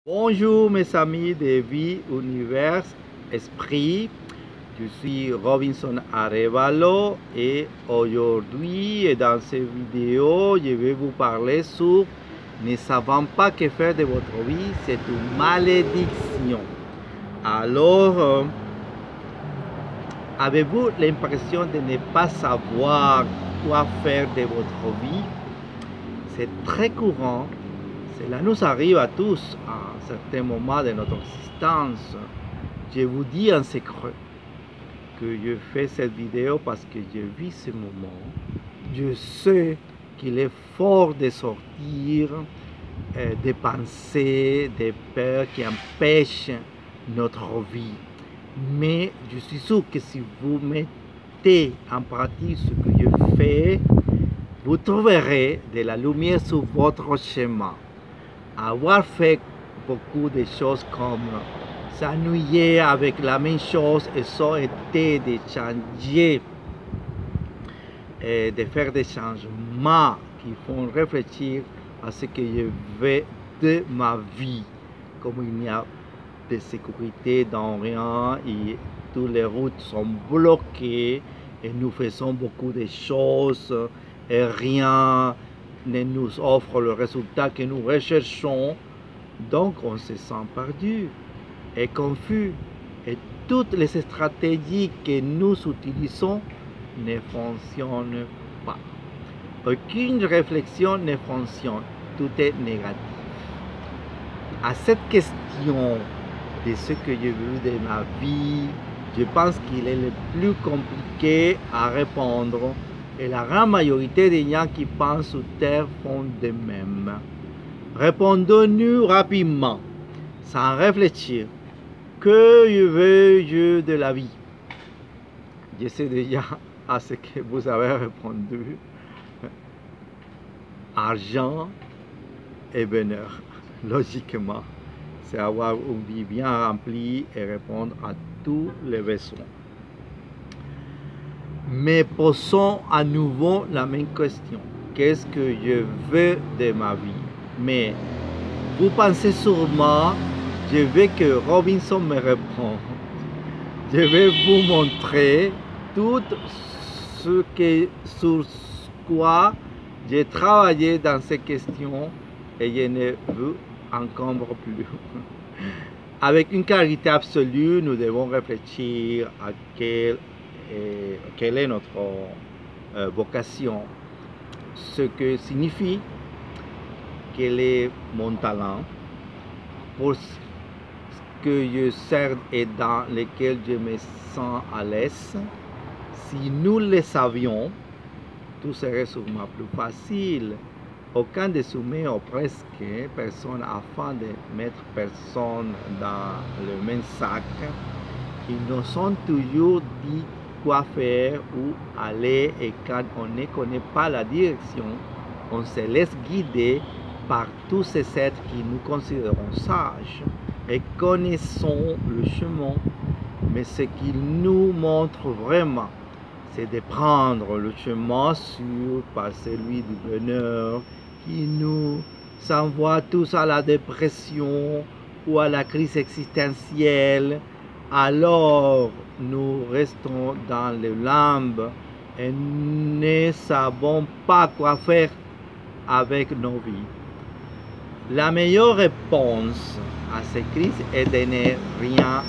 Bonjour mes amis de Vie, Univers, Esprit. Je suis Robinson Arevalo et aujourd'hui dans cette vidéo, je vais vous parler sur ne savant pas que faire de votre vie, c'est une malédiction. Alors, avez-vous l'impression de ne pas savoir quoi faire de votre vie? C'est très courant. Cela nous arrive à tous à un certain moment de notre existence. Je vous dis en secret que je fais cette vidéo parce que je vis ce moment. Je sais qu'il est fort de sortir des pensées, des peurs qui empêchent notre vie. Mais je suis sûr que si vous mettez en pratique ce que je fais, vous trouverez de la lumière sur votre chemin. Avoir fait beaucoup de choses comme s'ennuyer avec la même chose et ça a été de changer et de faire des changements qui font réfléchir à ce que je veux de ma vie. Comme il n'y a de sécurité dans rien et toutes les routes sont bloquées et nous faisons beaucoup de choses et rien ne nous offre le résultat que nous recherchons, donc on se sent perdu et confus et toutes les stratégies que nous utilisons ne fonctionnent pas. Aucune réflexion ne fonctionne, tout est négatif. À cette question de ce que je veux de ma vie, je pense qu'il est le plus compliqué à répondre. Et la grande majorité des gens qui pensent sur Terre font de même. Répondons-nous rapidement, sans réfléchir. Que veux-je de la vie? Je sais déjà à ce que vous avez répondu. Argent et bonheur. Logiquement, c'est avoir une vie bien remplie et répondre à tous les besoins. Mais posons à nouveau la même question. Qu'est-ce que je veux de ma vie? Mais vous pensez sûrement, je veux que Robinson me réponde. Je vais vous montrer tout ce que, sur quoi j'ai travaillé dans ces questions et je ne vous encombre plus. Avec une clarté absolue, nous devons réfléchir à quelle est notre vocation, ce que signifie, quel est mon talent, pour ce que je sers et dans lequel je me sens à l'aise. Si nous le savions, tout serait sûrement plus facile. Aucun des soumis ou presque personne afin de mettre personne dans le même sac. Ils nous sont toujours dit quoi faire, où aller, et quand on ne connaît pas la direction, on se laisse guider par tous ces êtres qui nous considérons sages et connaissons le chemin. Mais ce qu'ils nous montrent vraiment, c'est de prendre le chemin sûr par celui du bonheur qui nous envoie tous à la dépression ou à la crise existentielle. Alors nous restons dans le limbe et ne savons pas quoi faire avec nos vies. La meilleure réponse à ces crises est de ne rien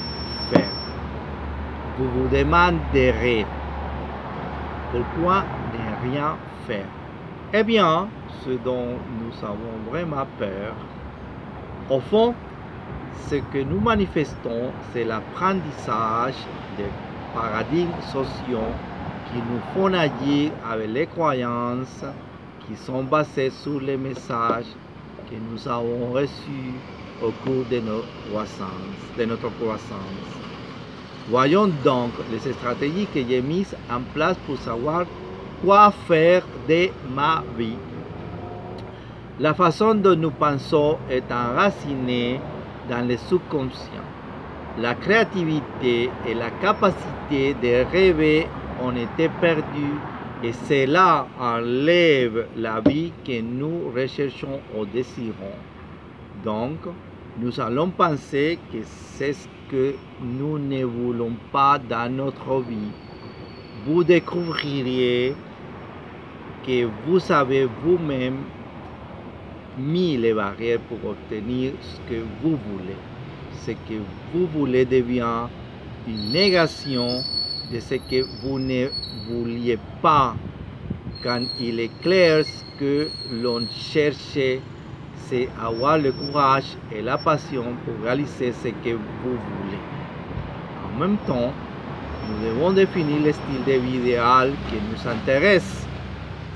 faire. Vous vous demanderez pourquoi ne rien faire? Eh bien, ce dont nous avons vraiment peur, au fond, ce que nous manifestons, c'est l'apprentissage des paradigmes sociaux qui nous font agir avec les croyances qui sont basées sur les messages que nous avons reçus au cours de notre croissance. Voyons donc les stratégies que j'ai mises en place pour savoir quoi faire de ma vie. La façon dont nous pensons est enracinée dans le subconscient. La créativité et la capacité de rêver ont été perdues et cela enlève la vie que nous recherchons ou désirons. Donc, nous allons penser que c'est ce que nous ne voulons pas dans notre vie. Vous découvririez que vous avez vous-même mis les barrières pour obtenir ce que vous voulez. Ce que vous voulez devient une négation de ce que vous ne vouliez pas. Quand il est clair que l'on cherchait, c'est avoir le courage et la passion pour réaliser ce que vous voulez. En même temps, nous devons définir le style de vie idéal qui nous intéresse.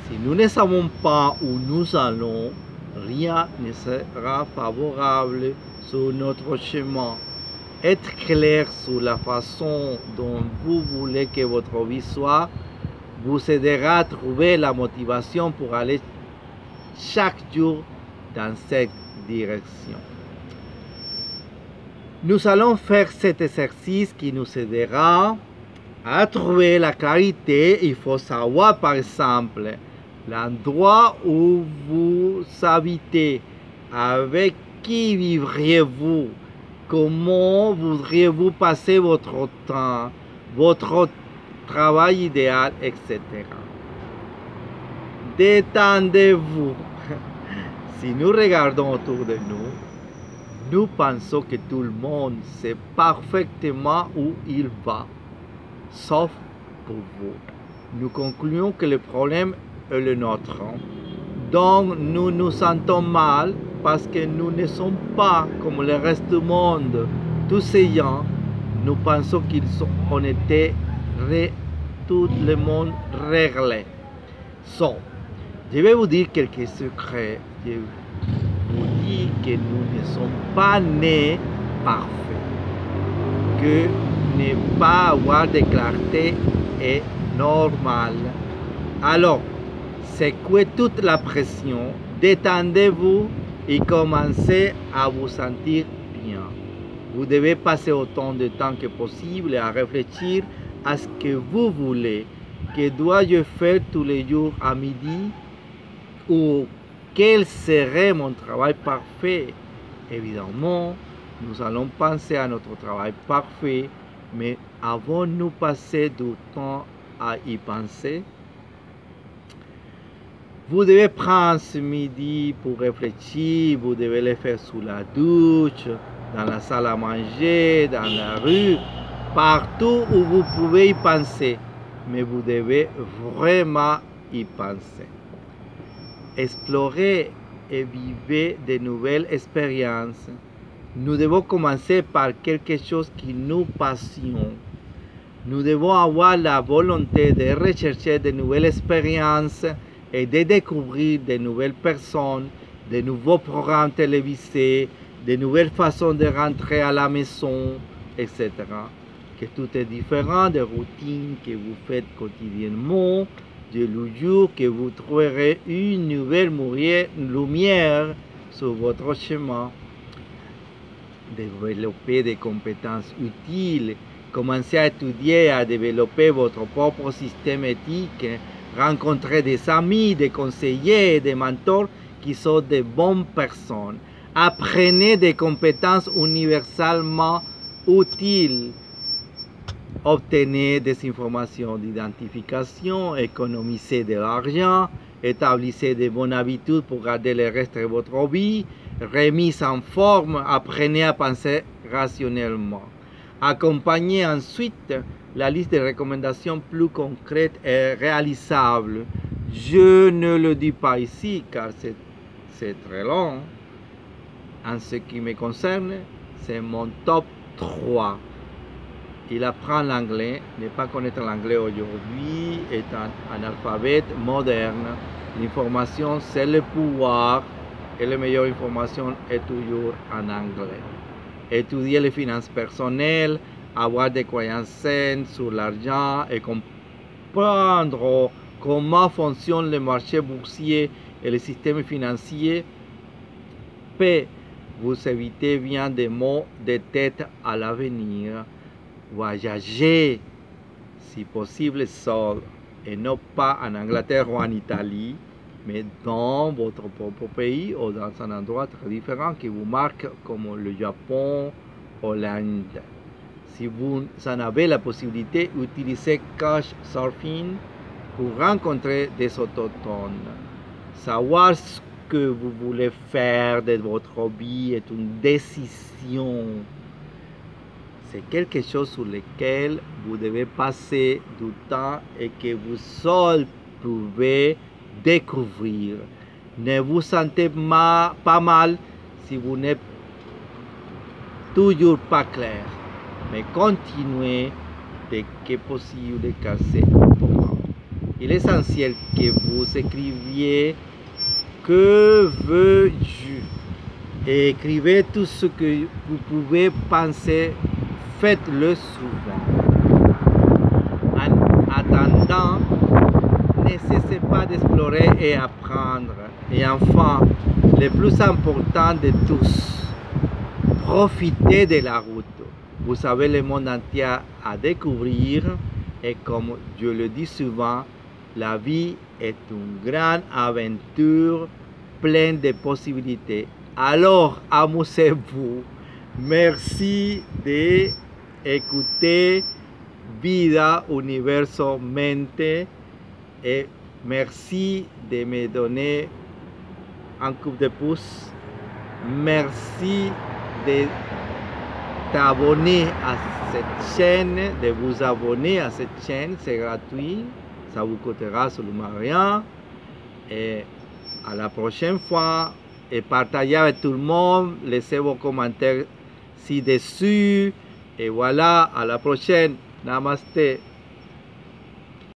Si nous ne savons pas où nous allons, rien ne sera favorable sur notre chemin. Être clair sur la façon dont vous voulez que votre vie soit vous aidera à trouver la motivation pour aller chaque jour dans cette direction. Nous allons faire cet exercice qui nous aidera à trouver la clarité. Il faut savoir par exemple l'endroit où vous habitez, avec qui vivriez-vous, comment voudriez-vous passer votre temps, votre travail idéal, etc. Détendez-vous. Si nous regardons autour de nous, nous pensons que tout le monde sait parfaitement où il va, sauf pour vous. Nous concluons que le problème est le nôtre. Donc nous nous sentons mal parce que nous ne sommes pas comme le reste du monde. Tous ces gens, nous pensons qu'on était tout le monde réglé. Je vais vous dire quelques secrets. Je vous dis que nous ne sommes pas nés parfaits. Que ne pas avoir de clarté est normal. Alors, secouez toute la pression, détendez-vous et commencez à vous sentir bien. Vous devez passer autant de temps que possible à réfléchir à ce que vous voulez. Que dois-je faire tous les jours à midi? Ou quel serait mon travail parfait? Évidemment, nous allons penser à notre travail parfait, mais avons-nous passé du temps à y penser? Vous devez prendre ce midi pour réfléchir, vous devez le faire sous la douche, dans la salle à manger, dans la rue, partout où vous pouvez y penser, mais vous devez vraiment y penser. Explorez et vivez de nouvelles expériences. Nous devons commencer par quelque chose qui nous passionne. Nous devons avoir la volonté de rechercher de nouvelles expériences et de découvrir de nouvelles personnes, de nouveaux programmes télévisés, de nouvelles façons de rentrer à la maison, etc. Que tout est différent des routines que vous faites quotidiennement, de jour que vous trouverez une nouvelle lumière sur votre chemin. Développer des compétences utiles, commencer à étudier, à développer votre propre système éthique, rencontrer des amis, des conseillers, des mentors qui sont de bonnes personnes. Apprenez des compétences universellement utiles. Obtenez des informations d'identification, économisez de l'argent, établissez de bonnes habitudes pour garder le reste de votre vie, remise en forme, apprenez à penser rationnellement. Accompagnez ensuite la liste de recommandations plus concrètes et réalisables. Je ne le dis pas ici car c'est très long. En ce qui me concerne, c'est mon top 3. Il apprend l'anglais, ne pas connaître l'anglais aujourd'hui est un analphabète moderne. L'information, c'est le pouvoir et la meilleure information est toujours en anglais. Étudier les finances personnelles, avoir des croyances saines sur l'argent et comprendre comment fonctionne le marché boursier et le système financier peut vous éviter bien des maux de tête à l'avenir. Voyager, si possible seul, et non pas en Angleterre ou en Italie. mais dans votre propre pays ou dans un endroit très différent qui vous marque comme le Japon ou l'Inde. Si vous en avez la possibilité, utilisez Couchsurfing pour rencontrer des autochtones. Savoir ce que vous voulez faire de votre hobby est une décision. C'est quelque chose sur lequel vous devez passer du temps et que vous seul pouvez découvrir. Ne vous sentez pas mal si vous n'êtes toujours pas clair, mais continuez dès que possible car c'est important. Il est essentiel que vous écriviez que veux-je et écrivez tout ce que vous pouvez penser. Faites-le souvent. En attendant, ne cessez pas d'explorer et apprendre. Et enfin, le plus important de tous, profitez de la route. Vous avez le monde entier à découvrir et comme je le dis souvent, la vie est une grande aventure pleine de possibilités. Alors, amusez-vous. Merci d'écouter Vida Universo Mente et merci de me donner un coup de pouce. Merci de t'abonner à cette chaîne, de vous abonner à cette chaîne, c'est gratuit, ça vous coûtera absolument rien. Et à la prochaine fois, et partagez avec tout le monde, laissez vos commentaires ci-dessus, et voilà, à la prochaine, namaste.